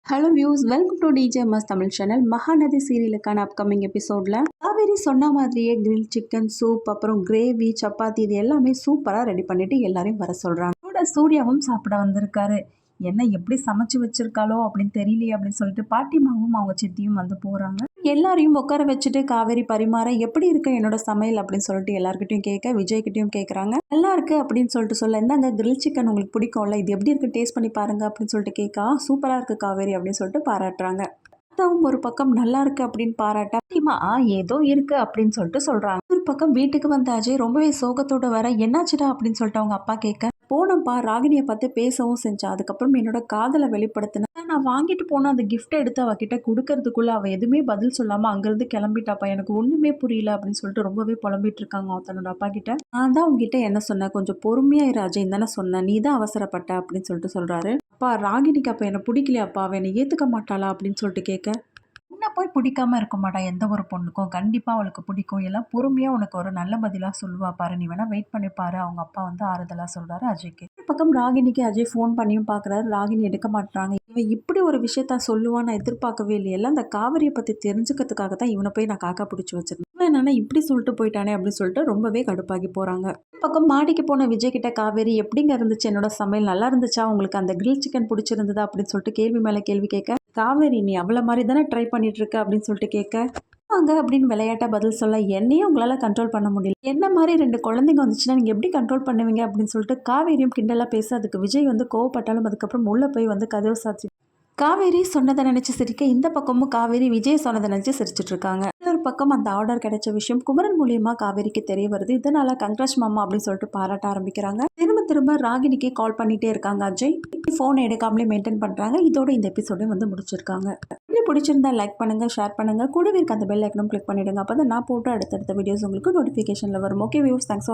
Hello views, welcome to DJMS Tamil channel. Mahanadi சீரியலுக்கான upcoming எபிசோடில் காவேரி சொன்ன மாதிரியே கிரில் சிக்கன் சூப், அப்புறம் கிரேவி, சப்பாத்தி இது எல்லாமே சூப்பராக ரெடி பண்ணிட்டு எல்லாரையும் வர சொல்கிறாங்க. கூட சூர்யாவும் சாப்பிட வந்திருக்காரு. என்ன எப்படி சமைச்சு வச்சிருக்காளோ அப்படின்னு தெரியலையே அப்படின்னு சொல்லிட்டு பாட்டிமாவும் அவங்க சித்தியும் வந்து போகிறாங்க. எல்லாரையும் உட்கார வச்சுட்டு காவேரி பரிமாற எப்படி இருக்கு என்னோட சமையல் அப்படின்னு சொல்லிட்டு எல்லாருக்கிட்டையும் கேட்க, விஜய்கிட்டையும் கேட்குறாங்க. நல்லா இருக்கு அப்படின்னு சொல்லிட்டு சொல்ல, இந்தாங்க கிரில் சிக்கன் உங்களுக்கு பிடிக்கும்ல, இது எப்படி இருக்கு டேஸ்ட் பண்ணி பாருங்க அப்படின்னு சொல்லிட்டு கேட்க, சூப்பராக இருக்கு காவேரி அப்படின்னு சொல்லிட்டு பாராட்டுறாங்க. அத்தாவும் ஒரு பக்கம் நல்லா இருக்கு அப்படின்னு பாராட்ட, பாட்டிமா ஏதோ இருக்கு அப்படின்னு சொல்லிட்டு சொல்றாங்க. ஒரு பக்கம் வீட்டுக்கு வந்த அஜய் ரொம்பவே சோகத்தோட வர, என்னாச்சுடா அப்படின்னு சொல்லிட்டு அவங்க அப்பா கேட்க, போனப்பா ராகினியை பார்த்து பேசவும் செஞ்சா, அதுக்கப்புறம் என்னோட காதலை வெளிப்படுத்தின, நான் வாங்கிட்டு போன அந்த கிஃப்ட்டை எடுத்து அவகிட்ட கொடுக்கறதுக்குள்ள அவள் எதுவுமே பதில் சொல்லாமல் அங்கேருந்து கிளம்பிட்டாப்பா, எனக்கு ஒன்றுமே புரியல அப்படின்னு சொல்லிட்டு ரொம்பவே புலம்பிட்டு இருக்காங்க தன்னோட அப்பா கிட்ட. நான் தான் உங்ககிட்ட என்ன சொன்னேன், கொஞ்சம் பொறுமையா இரு அஜய் தானே சொன்னேன், நீ தான் அவசரப்பட்ட அப்படின்னு சொல்லிட்டு சொல்றாரு. அப்பா ராகினிக்கு அப்போ என்னை பிடிக்கலையாப்பா, அவன் என்னை ஏற்றுக்க மாட்டாளா அப்படின்னு சொல்லிட்டு கேட்க, உன்னை போய் பிடிக்காம இருக்க மாட்டா எந்த ஒரு பொண்ணுக்கும், கண்டிப்பாக அவளுக்கு பிடிக்கும், எல்லாம் பொறுமையாக உனக்கு ஒரு நல்ல பதிலாக சொல்லுவா பாரு, நீ வேணா வெயிட் பண்ணி பாரு, அவங்க அப்பா வந்து ஆறுதலாக சொல்கிறாரு அஜய்க்கு. ஒரு பக்கம் ராகினிக்கு அஜய் ஃபோன் பண்ணியும் பார்க்குறாரு, ராகினி எடுக்க மாட்டாங்க. இவன் இப்படி ஒரு விஷயத்த சொல்லுவான்னு நான் எதிர்பார்க்கவே இல்லை, எல்லாம் அந்த காவிரியை பற்றி தெரிஞ்சுக்கிறதுக்காக தான் இவனை போய் நான் காக்கா பிடிச்சி வச்சிருந்தேன், இவன் என்னன்னா இப்படி சொல்லிட்டு போயிட்டானே அப்படின்னு சொல்லிட்டு ரொம்பவே கடுப்பாகி போகிறாங்க. பக்கம் மாடிக்கு போன விஜய் கிட்ட காவேரி எப்படிங்க இருந்துச்சு என்னோட சமையல், நல்லா இருந்துச்சா, உங்களுக்கு அந்த கிரில் சிக்கன் பிடிச்சிருந்ததா அப்படின்னு சொல்லிட்டு கேள்வி மேலே கேள்வி கேட்க, காவேரி நீ அவ்வளோ மாதிரி தானே ட்ரை பண்ணிட்டு இருக்க அப்படின்னு சொல்லிட்டு கேட்க, வாங்க அப்படின்னு விளையாட்டா பதில் சொல்ல, என்னையும் உங்களால் கண்ட்ரோல் பண்ண முடியல, என்ன மாதிரி 2 குழந்தைங்க வந்துச்சுன்னா நீங்கள் எப்படி கண்ட்ரோல் பண்ணுவீங்க அப்படின்னு சொல்லிட்டு காவேரியும் கிண்டலாக பேச, அதுக்கு விஜய் வந்து கோவப்பட்டாலும் அதுக்கப்புறம் உள்ளே போய் வந்து கதவு சாத்தி காவேரி சொன்னதை நினச்சி சிரிக்க, இந்த பக்கமும் காவேரி விஜய் சொன்னதை நினச்சி சிரிச்சிட்டு இருக்காங்க. இன்னொரு பக்கம் அந்த ஆர்டர் கிடைச்ச விஷயம் குமரன் மூலியமா காவேரிக்கு தெரிய வருது. இதனால கங்க்ராட்ஸ் மாமா அப்படின்னு சொல்லிட்டு பாராட்ட ஆரம்பிக்கிறாங்க. திரும்ப திரும்ப ராகினிக்கு கால் பண்ணிட்டே இருக்காங்க அஜய், ஃபோன் எடுக்காமலே மெயின்டைன் பண்றாங்க. இதோட இந்த எபிசோடையும் வந்து முடிச்சிருக்காங்க. வீடியோ பிடிச்சிருந்தா லைக் பண்ணுங்க, ஷேர் பண்ணுங்க, கூடவே இருக்க அந்த பெல் ஐக்கனும் கிளிக் பண்ணிடுங்க. அப்போ தான் நான் போட்டு அடுத்தடுத்த வீடியோஸ் உங்களுக்கு நோட்டிஃபிகேஷன்ல வரும். Okay views, thanks for